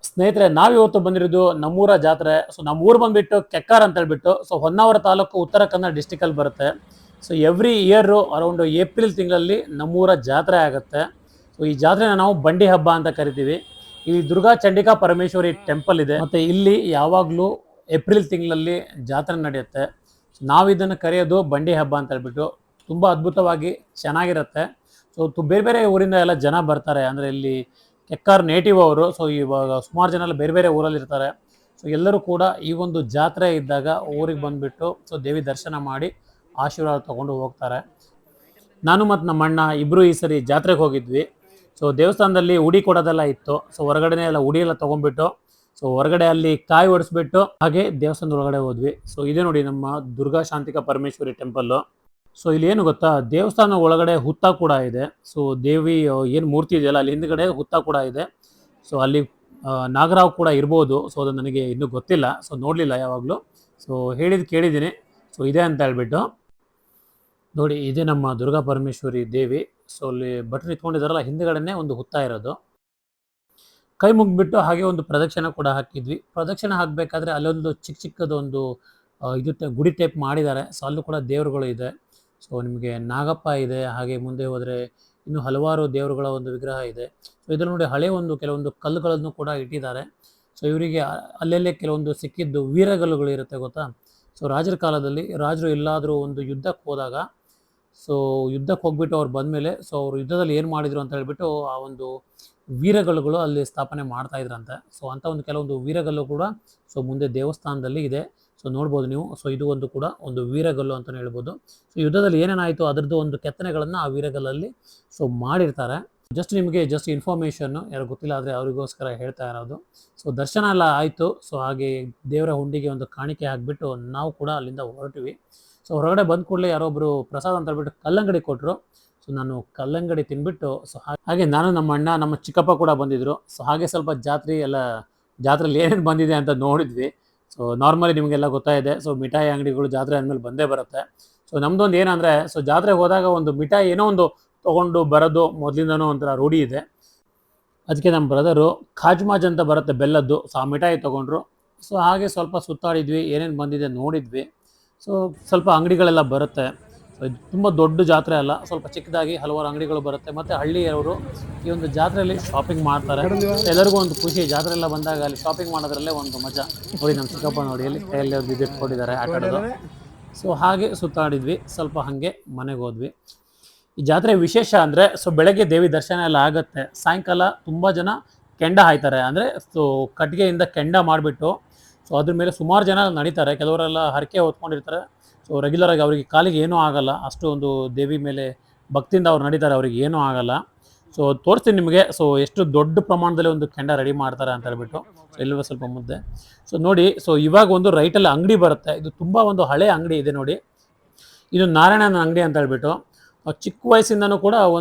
ಸ್ನೇಹಿತರೆ, ನಾವಿವತ್ತು ಬಂದಿರೋದು ನಮ್ಮೂರ ಜಾತ್ರೆ. ಸೊ ನಮ್ಮೂರು ಬಂದ್ಬಿಟ್ಟು ಕೆಕ್ಕಾರ್ ಅಂತ ಹೇಳ್ಬಿಟ್ಟು, ಸೊ ಹೊನ್ನಾವರ ತಾಲೂಕು ಉತ್ತರ ಕನ್ನಡ ಡಿಸ್ಟಿಕ್ ಅಲ್ಲಿ ಬರುತ್ತೆ. So every year around April ತಿಂಗಳಲ್ಲಿ ನಮ್ಮೂರ ಜಾತ್ರೆ ಆಗುತ್ತೆ. ಸೊ ಈ ಜಾತ್ರೆನ ನಾವು ಬಂಡಿ ಹಬ್ಬ ಅಂತ ಕರಿತೀವಿ. ಈ ದುರ್ಗಾ ಚಂಡಿಕಾ ಪರಮೇಶ್ವರಿ ಟೆಂಪಲ್ ಇದೆ, ಮತ್ತೆ ಇಲ್ಲಿ ಯಾವಾಗಲೂ ಏಪ್ರಿಲ್ ತಿಂಗಳಲ್ಲಿ ಜಾತ್ರೆ ನಡೆಯುತ್ತೆ. ನಾವು ಇದನ್ನು ಕರೆಯೋದು ಬಂಡಿ ಹಬ್ಬ ಅಂತ ಹೇಳ್ಬಿಟ್ಟು. ತುಂಬ ಅದ್ಭುತವಾಗಿ ಚೆನ್ನಾಗಿರುತ್ತೆ. ಸೊ ಬೇರೆ ಬೇರೆ ಊರಿಂದ ಎಲ್ಲ ಜನ ಬರ್ತಾರೆ. ಅಂದರೆ ಇಲ್ಲಿ ಕೆಕ್ಕಾರ್ ನೇಟಿವ್ ಅವರು. ಸೊ ಇವಾಗ ಸುಮಾರು ಜನ ಎಲ್ಲ ಬೇರೆ ಬೇರೆ ಊರಲ್ಲಿ ಇರ್ತಾರೆ. ಸೊ ಎಲ್ಲರೂ ಕೂಡ ಈ ಒಂದು ಜಾತ್ರೆ ಇದ್ದಾಗ ಊರಿಗೆ ಬಂದುಬಿಟ್ಟು ಸೊ ದೇವಿ ದರ್ಶನ ಮಾಡಿ ಆಶೀರ್ವಾದ ತಗೊಂಡು ಹೋಗ್ತಾರೆ. ನಾನು ಮತ್ತು ನಮ್ಮ ಅಣ್ಣ ಇಬ್ಬರು ಈ ಸರಿ ಜಾತ್ರೆಗೆ ಹೋಗಿದ್ವಿ. ಸೊ ದೇವಸ್ಥಾನದಲ್ಲಿ ಉಡಿ ಕೊಡೋದೆಲ್ಲ ಇತ್ತು. ಸೊ ಹೊರಗಡೆ ಎಲ್ಲ ಉಡಿ ಎಲ್ಲ ತೊಗೊಂಡ್ಬಿಟ್ಟು ಸೊ ಹೊರಗಡೆ ಅಲ್ಲಿ ಕಾಯಿ ಹೊಡಿಸ್ಬಿಟ್ಟು ಹಾಗೆ ದೇವಸ್ಥಾನದ ಒಳಗಡೆ ಹೋದ್ವಿ. ಸೊ ಇದೇ ನೋಡಿ ನಮ್ಮ ದುರ್ಗಾ ಶಾಂತಿಕಾ ಪರಮೇಶ್ವರಿ ಟೆಂಪಲ್ಲು. ಸೊ ಇಲ್ಲಿ ಏನು ಗೊತ್ತಾ, ದೇವಸ್ಥಾನ ಒಳಗಡೆ ಹುತ್ತ ಕೂಡ ಇದೆ. ಸೊ ದೇವಿ ಏನು ಮೂರ್ತಿ ಇದೆಯಲ್ಲ ಅಲ್ಲಿ ಹಿಂದ್ಗಡೆ ಹುತ್ತ ಕೂಡ ಇದೆ. ಸೊ ಅಲ್ಲಿ ನಾಗರಾವ್ ಕೂಡ ಇರ್ಬೋದು. ಸೊ ಅದು ನನಗೆ ಇನ್ನೂ ಗೊತ್ತಿಲ್ಲ. ಸೊ ನೋಡಲಿಲ್ಲ ಯಾವಾಗಲೂ. ಸೊ ಕೇಳಿದ್ದೀನಿ. ಸೊ ಇದೆ ಅಂತ ಹೇಳ್ಬಿಟ್ಟು ನೋಡಿ, ಇದೇ ನಮ್ಮ ದುರ್ಗಾ ಪರಮೇಶ್ವರಿ ದೇವಿ. ಸೊ ಅಲ್ಲಿ ಭಟ್ರು ಇಟ್ಕೊಂಡಿದ್ದಾರಲ್ಲ, ಹಿಂದ್ಗಡೆನೆ ಒಂದು ಹುತ್ತ ಇರೋದು. ಕೈ ಮುಗ್ಬಿಟ್ಟು ಹಾಗೆ ಒಂದು ಪ್ರದಕ್ಷಿಣೆ ಕೂಡ ಹಾಕಿದ್ವಿ. ಪ್ರದಕ್ಷಿಣೆ ಹಾಕಬೇಕಾದ್ರೆ ಅಲ್ಲೊಂದು ಚಿಕ್ಕದೊಂದು ಇದು ಗುಡಿ ಟೈಪ್ ಮಾಡಿದ್ದಾರೆ. ಸೊ ಅಲ್ಲೂ ಕೂಡ ದೇವರುಗಳು ಇದೆ. ಸೊ ನಿಮಗೆ ನಾಗಪ್ಪ ಇದೆ, ಹಾಗೆ ಮುಂದೆ ಹೋದರೆ ಇನ್ನು ಹಲವಾರು ದೇವರುಗಳ ಒಂದು ವಿಗ್ರಹ ಇದೆ. ಸೊ ಇದರಲ್ಲಿ ನೋಡಿ ಹಳೆ ಒಂದು ಕೆಲವೊಂದು ಕಲ್ಲುಗಳನ್ನು ಕೂಡ ಇಟ್ಟಿದ್ದಾರೆ. ಸೊ ಇವರಿಗೆ ಅಲ್ಲೆಲ್ಲೇ ಕೆಲವೊಂದು ಸಿಕ್ಕಿದ್ದು ವೀರಗಲ್ಲುಗಳು ಇರುತ್ತೆ ಗೊತ್ತಾ. ಸೊ ರಾಜರ ಕಾಲದಲ್ಲಿ ರಾಜರು ಎಲ್ಲಾದರೂ ಒಂದು ಯುದ್ಧಕ್ಕೆ ಹೋದಾಗ, ಸೊ ಯುದ್ಧಕ್ಕೆ ಹೋಗ್ಬಿಟ್ಟು ಅವ್ರು ಬಂದಮೇಲೆ ಸೊ ಅವರು ಯುದ್ಧದಲ್ಲಿ ಏನು ಮಾಡಿದ್ರು ಅಂತ ಹೇಳ್ಬಿಟ್ಟು ಆ ಒಂದು ವೀರಗಲ್ಲುಗಳು ಅಲ್ಲಿ ಸ್ಥಾಪನೆ ಮಾಡ್ತಾ ಇದ್ರಂತೆ. ಸೊ ಅಂಥ ಒಂದು ಕೆಲವೊಂದು ವೀರಗಲ್ಲು ಕೂಡ ಸೊ ಮುಂದೆ ದೇವಸ್ಥಾನದಲ್ಲಿ ಇದೆ. ಸೊ ನೋಡ್ಬೋದು ನೀವು. ಸೊ ಇದು ಒಂದು ಕೂಡ ಒಂದು ವೀರಗಲ್ಲು ಅಂತಲೇ ಹೇಳ್ಬೋದು. ಸೊ ಯುದ್ಧದಲ್ಲಿ ಏನೇನಾಯಿತು ಅದರದ್ದು ಒಂದು ಕೆತ್ತನೆಗಳನ್ನು ಆ ವೀರಗಲ್ಲಲ್ಲಿ ಸೊ ಮಾಡಿರ್ತಾರೆ. ನಿಮಗೆ ಇನ್ಫಾರ್ಮೇಷನ್ನು ಯಾರು ಗೊತ್ತಿಲ್ಲ ಆದರೆ ಅವರಿಗೋಸ್ಕರ ಹೇಳ್ತಾ ಇರೋದು. ಸೊ ದರ್ಶನ ಎಲ್ಲ ಆಯಿತು. ಸೊ ಹಾಗೆ ದೇವರ ಹುಂಡಿಗೆ ಒಂದು ಕಾಣಿಕೆ ಹಾಕ್ಬಿಟ್ಟು ನಾವು ಕೂಡ ಅಲ್ಲಿಂದ ಹೊರಟಿವಿ. ಸೊ ಹೊರಗಡೆ ಬಂದ ಕೂಡಲೇ ಯಾರೊಬ್ಬರು ಪ್ರಸಾದ್ ಅಂತ ಹೇಳ್ಬಿಟ್ಟು ಕಲ್ಲಂಗಡಿ ಕೊಟ್ಟರು. ಸೊ ನಾನು ಕಲ್ಲಂಗಡಿ ತಿನ್ಬಿಟ್ಟು ಸೊ ಹಾಗೆ ನಾನು ನಮ್ಮ ಅಣ್ಣ ನಮ್ಮ ಚಿಕ್ಕಪ್ಪ ಕೂಡ ಬಂದಿದ್ದರು. ಸೊ ಹಾಗೆ ಸ್ವಲ್ಪ ಜಾತ್ರೆಯಲ್ಲಿ ಏನೇನು ಬಂದಿದೆ ಅಂತ ನೋಡಿದ್ವಿ. ಸೊ ನಾರ್ಮಲಿ ನಿಮಗೆಲ್ಲ ಗೊತ್ತಾಯಿದೆ. ಸೊ ಮಿಠಾಯಿ ಅಂಗಡಿಗಳು ಜಾತ್ರೆ ಆದಮೇಲೆ ಬಂದೇ ಬರುತ್ತೆ. ಸೊ ನಮ್ಮದೊಂದು ಏನಂದರೆ, ಸೊ ಜಾತ್ರೆಗೆ ಹೋದಾಗ ಒಂದು ಮಿಠಾಯಿ ಏನೋ ಒಂದು ತೊಗೊಂಡು ಬರೋದು ಮೊದಲಿಂದನೂ ಒಂಥರ ರೂಢಿ ಇದೆ. ಅದಕ್ಕೆ ನಮ್ಮ ಬ್ರದರು ಖಾಜ್ಮಾಜ್ ಅಂತ ಬರುತ್ತೆ ಬೆಲ್ಲದ್ದು. ಸೊ ಆ ಮಿಠಾಯಿ ತೊಗೊಂಡ್ರು. ಸೊ ಹಾಗೆ ಸ್ವಲ್ಪ ಸುತ್ತಾಡಿದ್ವಿ, ಏನೇನು ಬಂದಿದೆ ನೋಡಿದ್ವಿ. ಸೊ ಸ್ವಲ್ಪ ಅಂಗಡಿಗಳೆಲ್ಲ ಬರುತ್ತೆ. ಸೊ ಇದು ತುಂಬ ದೊಡ್ಡ ಜಾತ್ರೆ ಅಲ್ಲ, ಸ್ವಲ್ಪ ಚಿಕ್ಕದಾಗಿ ಹಲವಾರು ಅಂಗಡಿಗಳು ಬರುತ್ತೆ. ಮತ್ತು ಹಳ್ಳಿಯವರು ಈ ಒಂದು ಜಾತ್ರೆಯಲ್ಲಿ ಶಾಪಿಂಗ್ ಮಾಡ್ತಾರೆ. ಎಲ್ಲರಿಗೂ ಒಂದು ಖುಷಿ. ಜಾತ್ರೆ ಎಲ್ಲ ಬಂದಾಗ ಅಲ್ಲಿ ಶಾಪಿಂಗ್ ಮಾಡೋದ್ರಲ್ಲೇ ಒಂದು ಮಜಾ. ನೋಡಿ ನಮ್ಮ ಚಿಕ್ಕಪ್ಪ ನೋಡಿ ಅಲ್ಲಿ ಕೈಯಲ್ಲಿ ಅವ್ರು ವಿಸಿಟ್ ಕೊಟ್ಟಿದ್ದಾರೆ ಆಟ ಆಡೋದು. ಸೊ ಹಾಗೆ ಸುತ್ತಾಡಿದ್ವಿ. ಸ್ವಲ್ಪ ಹಾಗೆ ಮನೆಗೆ ಹೋದ್ವಿ. ಈ ಜಾತ್ರೆ ವಿಶೇಷ ಅಂದರೆ, ಸೊ ಬೆಳಗ್ಗೆ ದೇವಿ ದರ್ಶನ ಎಲ್ಲ ಆಗುತ್ತೆ. ಸಾಯಂಕಾಲ ತುಂಬ ಜನ ಕೆಂಡ ಹಾಯ್ತಾರೆ. ಅಂದರೆ ಸೊ ಕಟ್ಟಿಗೆಯಿಂದ ಕೆಂಡ ಮಾಡಿಬಿಟ್ಟು ಸೊ ಅದ್ರ ಮೇಲೆ ಸುಮಾರು ಜನ ನಡೀತಾರೆ. ಕೆಲವರೆಲ್ಲ ಹರಕೆ ಹೊತ್ಕೊಂಡಿರ್ತಾರೆ. ಸೊ ರೆಗ್ಯುಲರಾಗಿ ಅವರಿಗೆ ಕಾಲಿಗೆ ಏನೂ ಆಗಲ್ಲ. ಅಷ್ಟು ಒಂದು ದೇವಿ ಮೇಲೆ ಭಕ್ತಿಯಿಂದ ಅವ್ರು ನಡೀತಾರೆ, ಅವ್ರಿಗೆ ಏನೂ ಆಗಲ್ಲ. ಸೊ ತೋರಿಸ್ತೀನಿ ನಿಮಗೆ. ಸೊ ಎಷ್ಟು ದೊಡ್ಡ ಪ್ರಮಾಣದಲ್ಲಿ ಒಂದು ಕೆಂಡ ರೆಡಿ ಮಾಡ್ತಾರೆ ಅಂತ ಹೇಳ್ಬಿಟ್ಟು. ಸೊ ಇಲ್ಲವೇ ಸ್ವಲ್ಪ ಮುದ್ದೆ. ಸೊ ನೋಡಿ, ಸೊ ಇವಾಗ ಒಂದು ರೈಟಲ್ಲಿ ಅಂಗಡಿ ಬರುತ್ತೆ. ಇದು ತುಂಬ ಒಂದು ಹಳೆ ಅಂಗಡಿ ಇದೆ ನೋಡಿ. ಇದು ನಾರಾಯಣನ ಅಂಗಡಿ ಅಂತ ಹೇಳ್ಬಿಟ್ಟು. ಚಿಕ್ಕ ವಯಸ್ಸಿಂದನೂ ಕೂಡ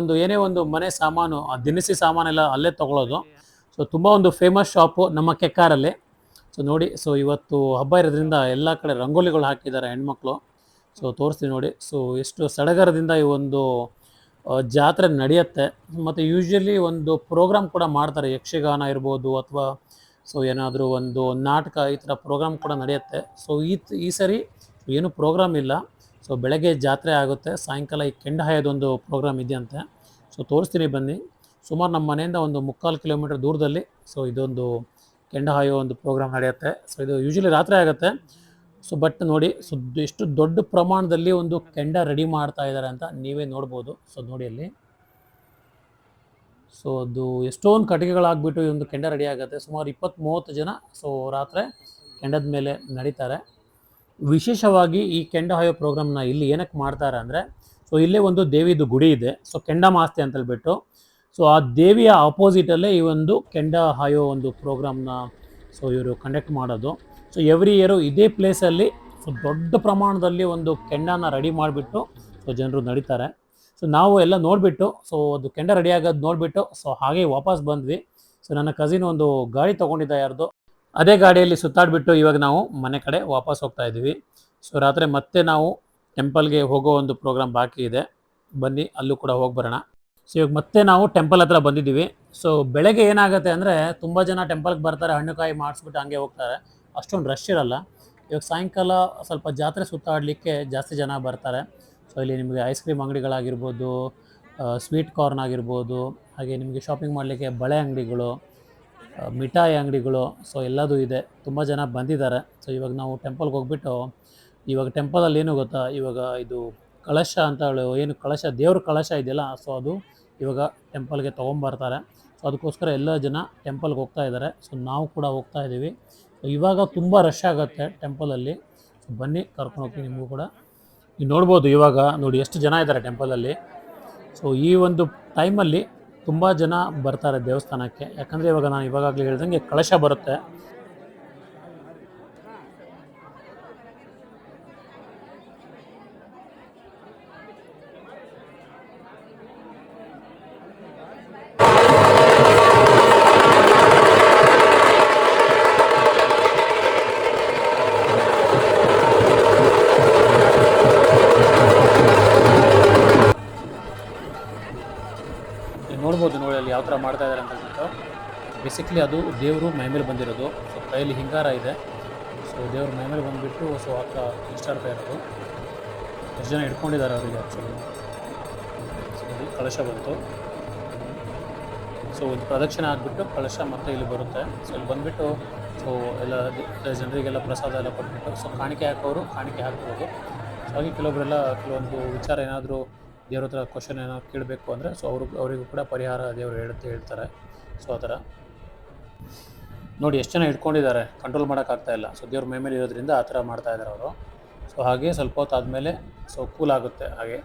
ಏನೇ ಒಂದು ಮನೆ ಸಾಮಾನು, ದಿನಸಿ ಸಾಮಾನೆಲ್ಲ ಅಲ್ಲೇ ತೊಗೊಳೋದು. ಸೊ ತುಂಬ ಒಂದು ಫೇಮಸ್ ಶಾಪು ನಮ್ಮ ಕೆಕ್ಕಾರಲ್ಲಿ. ಸೊ ನೋಡಿ, ಸೊ ಇವತ್ತು ಹಬ್ಬ ಇರೋದ್ರಿಂದ ಎಲ್ಲ ಕಡೆ ರಂಗೋಲಿಗಳು ಹಾಕಿದ್ದಾರೆ ಹೆಣ್ಮಕ್ಳು. ಸೊ ತೋರಿಸ್ತೀನಿ ನೋಡಿ. ಸೊ ಎಷ್ಟು ಸಡಗರದಿಂದ ಈ ಒಂದು ಜಾತ್ರೆ ನಡೆಯುತ್ತೆ. ಮತ್ತು ಯೂಶ್ವಲಿ ಒಂದು ಪ್ರೋಗ್ರಾಮ್ ಕೂಡ ಮಾಡ್ತಾರೆ. ಯಕ್ಷಗಾನ ಇರ್ಬೋದು ಅಥವಾ ಸೊ ಏನಾದರೂ ಒಂದು ನಾಟಕ, ಈ ಥರ ಪ್ರೋಗ್ರಾಮ್ ಕೂಡ ನಡೆಯುತ್ತೆ. ಸೊ ಈ ಸರಿ ಏನು ಪ್ರೋಗ್ರಾಮ್ ಇಲ್ಲ. ಸೊ ಬೆಳಗ್ಗೆ ಜಾತ್ರೆ ಆಗುತ್ತೆ, ಸಾಯಂಕಾಲ ಈ ಕೆಂಡ ಹಾಯೋದೊಂದು ಪ್ರೋಗ್ರಾಮ್ ಇದೆಯಂತೆ. ಸೊ ತೋರಿಸ್ತೀನಿ ಬನ್ನಿ. ಸುಮಾರು ನಮ್ಮ ಮನೆಯಿಂದ ಒಂದು 3/4 ಕಿಲೋಮೀಟರ್ ದೂರದಲ್ಲಿ ಸೊ ಇದೊಂದು ಕೆಂಡ ಹಾಯೋ ಒಂದು ಪ್ರೋಗ್ರಾಮ್ ನಡೆಯುತ್ತೆ. ಸೊ ಇದು ಯೂಶ್ವಲಿ ರಾತ್ರಿ ಆಗುತ್ತೆ. ಸೊ ಬಟ್ ನೋಡಿ, ಸೊ ಎಷ್ಟು ದೊಡ್ಡ ಪ್ರಮಾಣದಲ್ಲಿ ಒಂದು ಕೆಂಡ ರೆಡಿ ಮಾಡ್ತಾ ಇದ್ದಾರೆ ಅಂತ ನೀವೇ ನೋಡ್ಬೋದು. ಸೊ ನೋಡಿ ಅಲ್ಲಿ. ಸೊ ಅದು ಎಷ್ಟೊಂದು ಕಟ್ಟಿಗೆಗಳಾಗ್ಬಿಟ್ಟು ಈ ಒಂದು ಕೆಂಡ ರೆಡಿ ಆಗುತ್ತೆ. ಸುಮಾರು 20-30 ಜನ ಸೊ ರಾತ್ರಿ ಕೆಂಡದ ಮೇಲೆ ನಡೀತಾರೆ. ವಿಶೇಷವಾಗಿ ಈ ಕೆಂಡ ಹಾಯೋ ಪ್ರೋಗ್ರಾಮ್ನ ಇಲ್ಲಿ ಏನಕ್ಕೆ ಮಾಡ್ತಾರೆ ಅಂದರೆ, ಸೊ ಇಲ್ಲೇ ಒಂದು ದೇವಿದು ಗುಡಿ ಇದೆ. ಸೊ ಕೆಂಡ ಮಾಸ್ತಿ ಅಂತ ಹೇಳ್ಬಿಟ್ಟು. ಸೊ ಆ ದೇವಿಯ ಆಪೋಸಿಟಲ್ಲೇ ಈ ಒಂದು ಕೆಂಡ ಹಾಯೋ ಒಂದು ಪ್ರೋಗ್ರಾಮ್ನ ಸೊ ಇವರು ಕಂಡಕ್ಟ್ ಮಾಡೋದು. ಸೊ ಎವ್ರಿ ಇಯರು ಇದೇ ಪ್ಲೇಸಲ್ಲಿ ಸೊ ದೊಡ್ಡ ಪ್ರಮಾಣದಲ್ಲಿ ಒಂದು ಕೆಂಡನ ರೆಡಿ ಮಾಡಿಬಿಟ್ಟು ಸೊ ಜನರು ನಡೀತಾರೆ. ಸೊ ನಾವು ಎಲ್ಲ ನೋಡಿಬಿಟ್ಟು ಸೊ ಅದು ಕೆಂಡ ರೆಡಿ ಆಗೋದು ನೋಡಿಬಿಟ್ಟು ಸೊ ಹಾಗೆ ವಾಪಸ್ ಬಂದ್ವಿ. ಸೊ ನನ್ನ ಕಸಿನ್ ಒಂದು ಗಾಡಿ ತೊಗೊಂಡಿದ್ದ ಯಾರ್ದು, ಅದೇ ಗಾಡಿಯಲ್ಲಿ ಸುತ್ತಾಡಿಬಿಟ್ಟು ಇವಾಗ ನಾವು ಮನೆ ಕಡೆ ವಾಪಸ್ ಹೋಗ್ತಾ ಇದ್ದೀವಿ. ಸೊ ರಾತ್ರಿ ಮತ್ತೆ ನಾವು ಟೆಂಪಲ್ಗೆ ಹೋಗೋ ಒಂದು ಪ್ರೋಗ್ರಾಮ್ ಬಾಕಿ ಇದೆ. ಬನ್ನಿ ಅಲ್ಲೂ ಕೂಡ ಹೋಗಿ ಬರೋಣ. ಸೊ ಇವಾಗ ಮತ್ತೆ ನಾವು ಟೆಂಪಲ್ ಹತ್ರ ಬಂದಿದ್ದೀವಿ. ಸೊ ಬೆಳಗ್ಗೆ ಏನಾಗುತ್ತೆ ಅಂದರೆ ತುಂಬ ಜನ ಟೆಂಪಲ್ಗೆ ಬರ್ತಾರೆ, ಹಣ್ಣು ಕಾಯಿ ಮಾಡಿಸ್ಬಿಟ್ಟು ಹಂಗೆ ಹೋಗ್ತಾರೆ, ಅಷ್ಟೊಂದು ರಶ್ ಇರಲ್ಲ. ಇವಾಗ ಸಾಯಂಕಾಲ ಸ್ವಲ್ಪ ಜಾತ್ರೆ ಸುತ್ತಾಡಲಿಕ್ಕೆ ಜಾಸ್ತಿ ಜನ ಬರ್ತಾರೆ. ಸೊ ಇಲ್ಲಿ ನಿಮಗೆ ಐಸ್ ಕ್ರೀಮ್ ಅಂಗಡಿಗಳಾಗಿರ್ಬೋದು, ಸ್ವೀಟ್ ಕಾರ್ನ್ ಆಗಿರ್ಬೋದು, ಹಾಗೆ ನಿಮಗೆ ಶಾಪಿಂಗ್ ಮಾಡಲಿಕ್ಕೆ ಬಳೆ ಅಂಗಡಿಗಳು, ಮಿಠಾಯಿ ಅಂಗಡಿಗಳು, ಸೊ ಎಲ್ಲದೂ ಇದೆ. ತುಂಬ ಜನ ಬಂದಿದ್ದಾರೆ. ಸೊ ಇವಾಗ ನಾವು ಟೆಂಪಲ್ಗೆ ಹೋಗ್ಬಿಟ್ಟು, ಇವಾಗ ಟೆಂಪಲಲ್ಲಿ ಏನು ಗೊತ್ತಾ, ಇವಾಗ ಇದು ಕಳಶ ಅಂತ ಹೇಳಿ ಏನು ಕಳಶ, ದೇವ್ರ ಕಳಶ ಇದೆಯಲ್ಲ, ಸೊ ಅದು ಇವಾಗ ಟೆಂಪಲ್ಗೆ ತೊಗೊಂಬರ್ತಾರೆ. ಸೊ ಅದಕ್ಕೋಸ್ಕರ ಎಲ್ಲ ಜನ ಟೆಂಪಲ್ಗೆ ಹೋಗ್ತಾ ಇದ್ದಾರೆ. ಸೊ ನಾವು ಕೂಡ ಹೋಗ್ತಾ ಇದ್ದೀವಿ. ಇವಾಗ ತುಂಬ ರಶ್ ಆಗುತ್ತೆ ಟೆಂಪಲಲ್ಲಿ. ಸೊ ಬನ್ನಿ ಕರ್ಕೊಂಡು ಹೋಗ್ತೀನಿ ನಿಮಗೂ ಕೂಡ. ನೀವು ನೋಡ್ಬೋದು ಇವಾಗ ನೋಡಿ ಎಷ್ಟು ಜನ ಇದ್ದಾರೆ ಟೆಂಪಲಲ್ಲಿ. ಸೊ ಈ ಒಂದು ಟೈಮಲ್ಲಿ ತುಂಬ ಜನ ಬರ್ತಾರೆ ದೇವಸ್ಥಾನಕ್ಕೆ, ಯಾಕಂದರೆ ಇವಾಗ ನಾನು ಇವಾಗಲೇ ಹೇಳ್ದಂಗೆ ಕಳಶ ಬರುತ್ತೆ. ನೋಡ್ಬೋದು ನೋಡಿ ಅಲ್ಲಿ ಯಾವ ಥರ ಮಾಡ್ತಾ ಇದ್ದಾರೆ ಅಂತ ಹೇಳ್ಬಿಟ್ಟು. ಬೇಸಿಕ್ಲಿ ಅದು ದೇವರು ಮೈ ಮೇಲೆ ಬಂದಿರೋದು. ಸೊ ಕೈಯಲ್ಲಿ ಹಿಂಗಾರ ಇದೆ. ಸೊ ದೇವ್ರ ಮೈ ಮೇಲೆ ಬಂದುಬಿಟ್ಟು ಸೊ ಆ ಥರ ಇಷ್ಟಾಡ್ತಾ ಇರೋದು. ಎಷ್ಟು ಜನ ಇಟ್ಕೊಂಡಿದ್ದಾರೆ ಅವರಿಗೆ ಆ್ಯಕ್ಚುಲಿ. ಸೊ ನೋಡಿ ಕಳಶ ಬಂತು. ಸೊ ಒಂದು ಪ್ರದಕ್ಷಿಣೆ ಆಗಿಬಿಟ್ಟು ಕಳಶ ಮತ್ತೆ ಇಲ್ಲಿ ಬರುತ್ತೆ. ಸೊ ಇಲ್ಲಿ ಬಂದುಬಿಟ್ಟು ಸೊ ಎಲ್ಲ ಜನರಿಗೆಲ್ಲ ಪ್ರಸಾದ ಎಲ್ಲ ಕೊಟ್ಬಿಟ್ಟು ಸೊ ಕಾಣಿಕೆ ಹಾಕೋರು ಕಾಣಿಕೆ ಹಾಕ್ಬೋದು. ಸೊ ಹಾಗೆ ಕೆಲವೊಬ್ಬರೆಲ್ಲ ಕೆಲವೊಂದು ವಿಚಾರ ಏನಾದರೂ ದೇವ್ರ ಹತ್ರ ಕ್ವಶನ್ ಏನಾದ್ರು ಕೇಳಬೇಕು ಅಂದರೆ ಸೊ ಅವರಿಗೂ ಕೂಡ ಪರಿಹಾರ ದೇವರು ಹೇಳ್ತಾರೆ. ಸೊ ಆ ಥರ ನೋಡಿ ಎಷ್ಟು ಜನ ಇಟ್ಕೊಂಡಿದ್ದಾರೆ, ಕಂಟ್ರೋಲ್ ಮಾಡೋಕ್ಕಾಗ್ತಾ ಇಲ್ಲ. ಸೊ ದೇವ್ರ ಮೈ ಮೇಲೆ ಇರೋದ್ರಿಂದ ಆ ಥರ ಮಾಡ್ತಾ ಇದ್ದಾರೆ ಅವರು. ಸೊ ಹಾಗೆ ಸ್ವಲ್ಪ ಹೊತ್ತು ಆದಮೇಲೆ ಸೊ ಕೂಲ್ ಆಗುತ್ತೆ. ಹಾಗೆ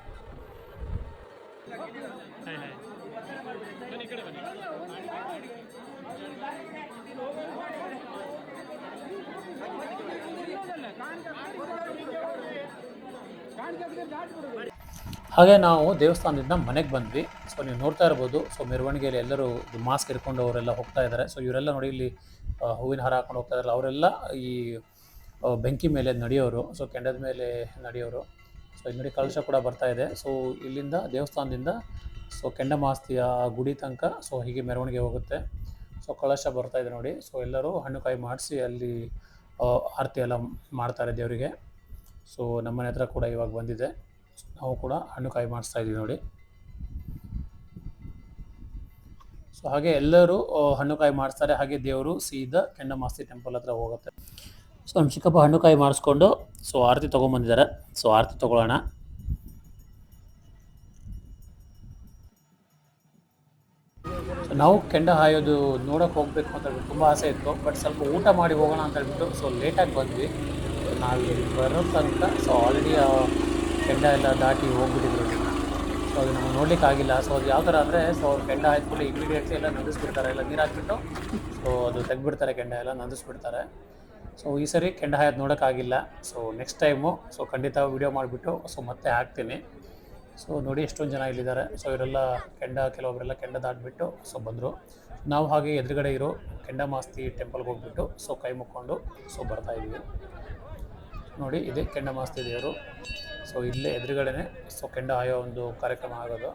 ಹಾಗೆ ನಾವು ದೇವಸ್ಥಾನದಿಂದ ಮನೆಗೆ ಬಂದ್ವಿ. ಸೊ ನೀವು ನೋಡ್ತಾ ಇರ್ಬೋದು, ಸೊ ಮೆರವಣಿಗೆಯಲ್ಲಿ ಎಲ್ಲರೂ ಮಾಸ್ಕ್ ಹಿಡ್ಕೊಂಡು ಅವರೆಲ್ಲ ಹೋಗ್ತಾ ಇದ್ದಾರೆ. ಸೊ ಇವರೆಲ್ಲ ನೋಡಿ ಇಲ್ಲಿ ಹೂವಿನ ಹಾರ ಹಾಕೊಂಡು ಹೋಗ್ತಾ ಇದ್ದಾರಲ್ಲ, ಅವರೆಲ್ಲ ಈ ಬೆಂಕಿ ಮೇಲೆ ನಡೆಯೋರು, ಸೊ ಕೆಂಡದ ಮೇಲೆ ನಡೆಯೋರು. ಸೊ ಇಲ್ಲಿ ನೋಡಿ ಕಳಶ ಕೂಡ ಬರ್ತಾ ಇದೆ. ಸೊ ಇಲ್ಲಿಂದ ದೇವಸ್ಥಾನದಿಂದ ಸೊ ಕೆಂಡಮಾಸ್ತಿಯ ಗುಡಿ ತನಕ ಸೊ ಹೀಗೆ ಮೆರವಣಿಗೆ ಹೋಗುತ್ತೆ. ಸೊ ಕಳಶ ಬರ್ತಾ ಇದೆ ನೋಡಿ. ಸೊ ಎಲ್ಲರೂ ಹಣ್ಣು ಕಾಯಿ ಮಾಡಿಸಿ ಅಲ್ಲಿ ಆರತಿ ಎಲ್ಲ ಮಾಡ್ತಾರೆ ದೇವರಿಗೆ. ಸೊ ನಮ್ಮನೆ ಹತ್ರ ಕೂಡ ಇವಾಗ ಬಂದಿದೆ. ನಾವು ಕೂಡ ಹಣ್ಣು ಕಾಯಿ ಮಾಡಿಸ್ತಾ ಇದ್ದೀವಿ ನೋಡಿ. ಸೊ ಹಾಗೆ ಎಲ್ಲರೂ ಹಣ್ಣು ಕಾಯಿ ಮಾಡಿಸ್ತಾರೆ. ಹಾಗೆ ದೇವರು ಸೀದಾ ಕೆಂಡಮಾಸ್ತಿ ಟೆಂಪಲ್ ಹತ್ರ ಹೋಗುತ್ತೆ. ಸೊ ನಮ್ಮ ಚಿಕ್ಕಪ್ಪ ಹಣ್ಣು ಕಾಯಿ ಮಾಡಿಸ್ಕೊಂಡು ಸೊ ಆರತಿ ತೊಗೊಂಬಂದಿದ್ದಾರೆ. ಸೊ ಆರತಿ ತೊಗೊಳ್ಳೋಣ. ಸೊ ನಾವು ಕೆಂಡ ಹಾಯೋದು ನೋಡೋಕೆ ಹೋಗಬೇಕು ಅಂತ ಹೇಳ್ಬಿಟ್ಟು ತುಂಬ ಆಸೆ ಇತ್ತು. ಬಟ್ ಸ್ವಲ್ಪ ಊಟ ಮಾಡಿ ಹೋಗೋಣ ಅಂತ ಹೇಳ್ಬಿಟ್ಟು ಸೊ ಲೇಟಾಗಿ ಬಂದ್ವಿ. ನಾವು ಬರೋ ತನಕ ಸೊ ಆಲ್ರೆಡಿ ಕೆಂಡ ಎಲ್ಲ ದಾಟಿ ಹೋಗ್ಬಿಟ್ಟಿದ್ರು. ಸೊ ಅದು ನಮಗೆ ನೋಡ್ಲಿಕ್ಕೆ ಆಗಿಲ್ಲ. ಸೊ ಅದು ಯಾವ ಥರ ಅಂದರೆ ಸೊ ಅವ್ರು ಕೆಂಡ ಹಾಯ್ದುಬಿಟ್ಟು ಇಮಿಡಿಯೇಟ್ಲಿ ಎಲ್ಲ ನಂದಿಸ್ಬಿಡ್ತಾರೆ, ಎಲ್ಲ ನೀರು ಹಾಕ್ಬಿಟ್ಟು ಸೊ ಅದು ತೆಗ್ದುಬಿಡ್ತಾರೆ, ಕೆಂಡ ಎಲ್ಲ ನಂದಿಸ್ಬಿಡ್ತಾರೆ. ಸೊ ಈ ಸರಿ ಕೆಂಡ ಹಾಯೋದು ನೋಡೋಕ್ಕಾಗಿಲ್ಲ. ಸೊ ನೆಕ್ಸ್ಟ್ ಟೈಮು ಸೊ ಖಂಡಿತ ವಿಡಿಯೋ ಮಾಡಿಬಿಟ್ಟು ಸೊ ಮತ್ತೆ ಹಾಕ್ತೀನಿ. ಸೊ ನೋಡಿ ಎಷ್ಟೊಂದು ಜನ ಇಲ್ಲಿದ್ದಾರೆ. ಸೊ ಇವರೆಲ್ಲ ಕೆಲವೊಬ್ಬರೆಲ್ಲ ಕೆಂಡ ದಾಟಿಬಿಟ್ಟು ಸೊ ಬಂದರು. ನಾವು ಹಾಗೆ ಎದುರುಗಡೆ ಇರೋ ಕೆಂಡಮಾಸ್ತಿ ಟೆಂಪಲ್ಗೆ ಹೋಗ್ಬಿಟ್ಟು ಸೊ ಕೈ ಮುಕ್ಕೊಂಡು ಸೊ ಬರ್ತಾಯಿದ್ದೀವಿ. ನೋಡಿ ಇದೆ ಕೆಂಡಮಾಸ್ತಿ ದೇವರು. ಸೊ ಇಲ್ಲೇ ಎದುರುಗಡೆನೆ ಸೊ ಕೆಂಡ ಹಾಯೋ ಒಂದು ಕಾರ್ಯಕ್ರಮ ಆಗೋದು.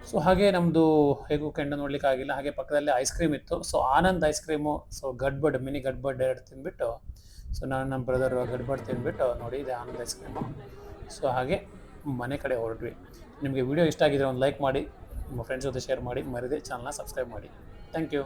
ಸೊ ಹಾಗೆ ನಮ್ಮದು ಹೇಗೂ ಕೆಂಡ ನೋಡ್ಲಿಕ್ಕೆ ಆಗಿಲ್ಲ. ಹಾಗೆ ಪಕ್ಕದಲ್ಲಿ ಐಸ್ ಕ್ರೀಮ್ ಇತ್ತು. So Anand ice cream so gadbad mini gadbad 2 ತಿಂದ್ಬಿಟ್ಟು ಸೊ ನಾನು ನಮ್ಮ ಬ್ರದರ್ ಗಡ್ಬಡ್ ತಿಂದ್ಬಿಟ್ಟು ನೋಡಿ ಇದೆ ಆನಂದ್ ಐಸ್ ಕ್ರೀಮು. ಸೊ ಹಾಗೆ ಮನೆ ಕಡೆ ಹೊರಟ್ವಿ. ನಿಮಗೆ ವಿಡಿಯೋ ಇಷ್ಟ ಆಗಿದ್ರೆ ಒಂದು ಲೈಕ್ ಮಾಡಿ, ನಿಮ್ಮ ಫ್ರೆಂಡ್ಸ್ ಜೊತೆ ಶೇರ್ ಮಾಡಿ, ಮರಿದೆ ಚಾನಲ್ನ ಸಬ್ಸ್ಕ್ರೈಬ್ ಮಾಡಿ. Thank you.